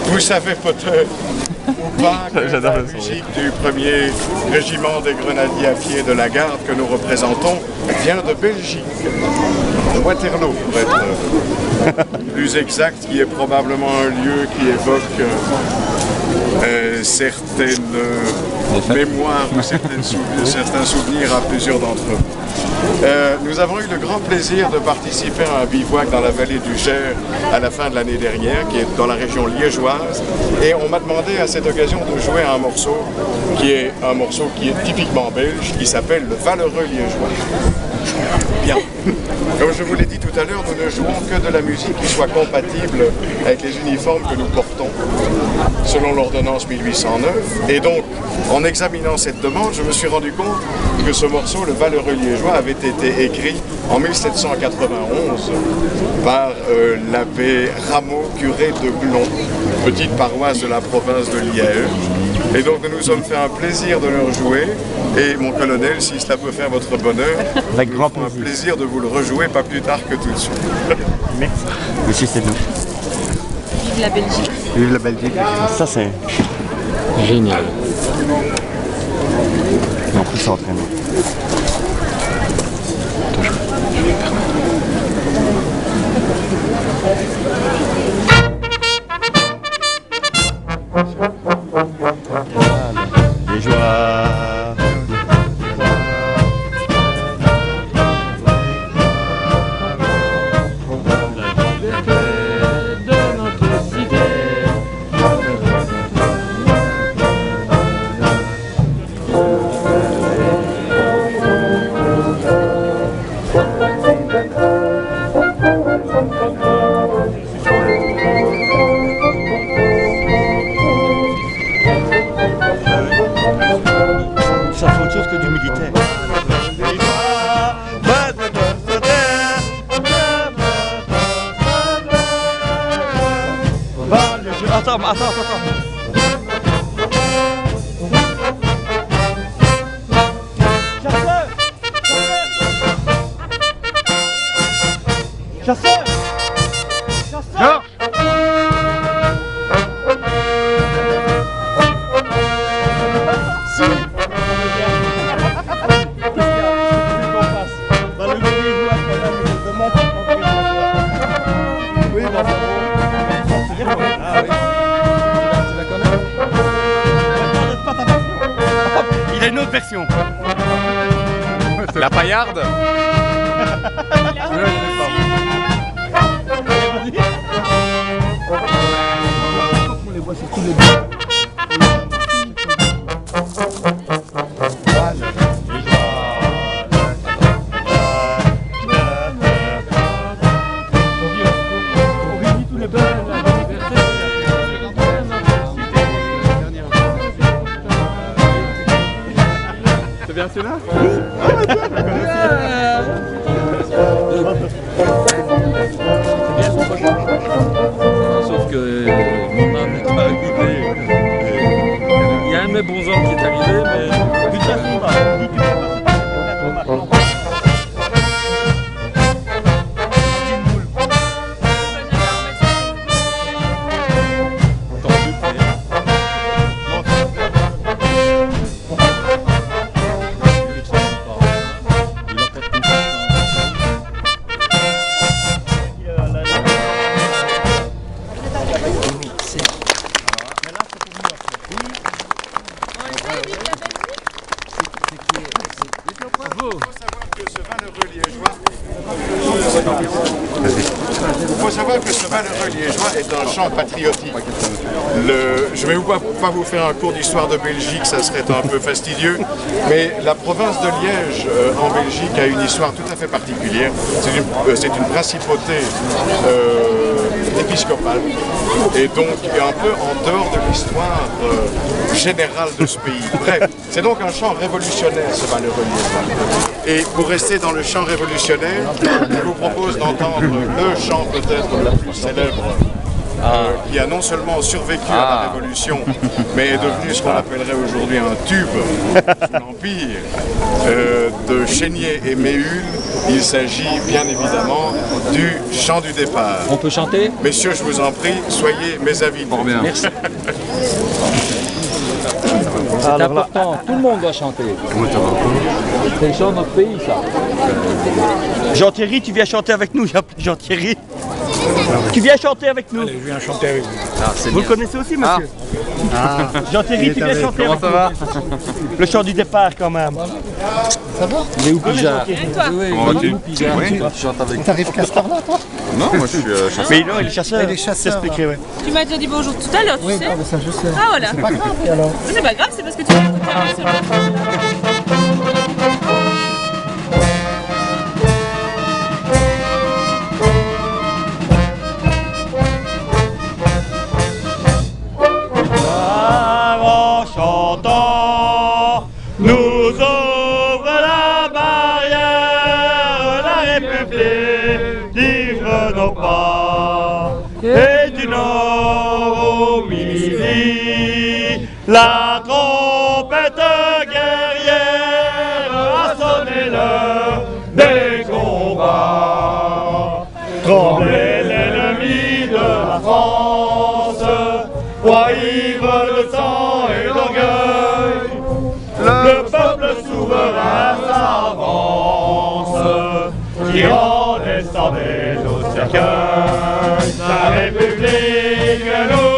Vous savez peut-être ou pas que la musique du premier régiment des grenadiers à pied de la garde que nous représentons vient de Belgique, de Waterloo pour être plus exact, qui est probablement un lieu qui évoque certaines mémoires ou certains souvenirs à plusieurs d'entre eux. Nous avons eu le grand plaisir de participer à un bivouac dans la vallée du Cher à la fin de l'année dernière, qui est dans la région liégeoise, et on m'a demandé à cette occasion de jouer un morceau qui est typiquement belge, qui s'appelle le Valeureux liégeois. Bien. Comme je vous l'ai dit tout à l'heure, nous ne jouons que de la musique qui soit compatible avec les uniformes que nous portons, selon l'ordonnance 1809. Et donc, en examinant cette demande, je me suis rendu compte que ce morceau, le Valeureux liégeois, avait été écrit en 1791 par l'abbé Rameau, curé de Glon, petite paroisse de la province de Liège. Et donc nous nous sommes fait un plaisir de le rejouer. Et mon colonel, si cela peut faire votre bonheur, avec grand plaisir de vous le rejouer pas plus tard que tout de suite. Merci. Monsieur, c'est nous. Vive la Belgique. Vive la Belgique. Ça, c'est génial. Et en plus, ça entraîne. Les joies. Ça fait autre chose que du militaire. Attends. Chasseur! Chasseur! Il a une autre version. La paillarde. On les voit sur tous les deux. C'est bien celui-là? Sauf que mon âme n'est pas arrivé. Il y a un de mes bons hommes qui est arrivé, mais plus de façon là. Il faut savoir que ce Valeureux liégeois est un chant patriotique. Je ne vais pas vous faire un cours d'histoire de Belgique, ça serait un peu fastidieux, mais la province de Liège en Belgique a une histoire tout à fait particulière. C'est une principauté épiscopale et donc un peu en dehors de l'histoire générale de ce pays. Bref, c'est donc un chant révolutionnaire, ce Valeureux liégeois. Et pour rester dans le chant révolutionnaire, je vous propose d'entendre le chant peut-être le plus célèbre qui a non seulement survécu à la Révolution, mais est devenu ce qu'on appellerait aujourd'hui un tube sous l'Empire, de Chénier et Méhul. Il s'agit bien évidemment du chant du départ. On peut chanter? Messieurs, je vous en prie, soyez mes invités. Bien. Merci. C'est important, tout le monde doit chanter. C'est le chant de notre pays, ça. Jean-Thierry, tu viens chanter avec nous, Jean-Thierry. Tu viens chanter avec nous. Allez, je viens chanter avec vous. Vous le connaissez aussi, monsieur? Jean-Thierry, tu viens chanter avec nous. Le chant du départ, quand même. Ça va? Il est où, Pija? Et toi? Oui, Comment vas-tu? Pija. Oui. Tu chantes avec. T'arrives qu'à cette heure-là, toi? Non, moi je suis chasseur. Mais non, il est chasseur. Il est chasseur, T'expliquerai, ouais. Tu m'as déjà dit bonjour tout à l'heure, tu Oui, sais? non, mais ça je sais. Ah voilà. C'est pas grave, et alors? C'est pas grave, c'est parce que tu m'as écouté à sur le... En chantant, nous ouvre la barrière, la République livre nos pas. Et du nord au midi, la trompette guerrière a sonné l'heure des combats. Tremblait l'ennemi de la France, roi ivre de sang et d'orgueil, le peuple souverain s'avance, qui en descendait au cercueil. La République nous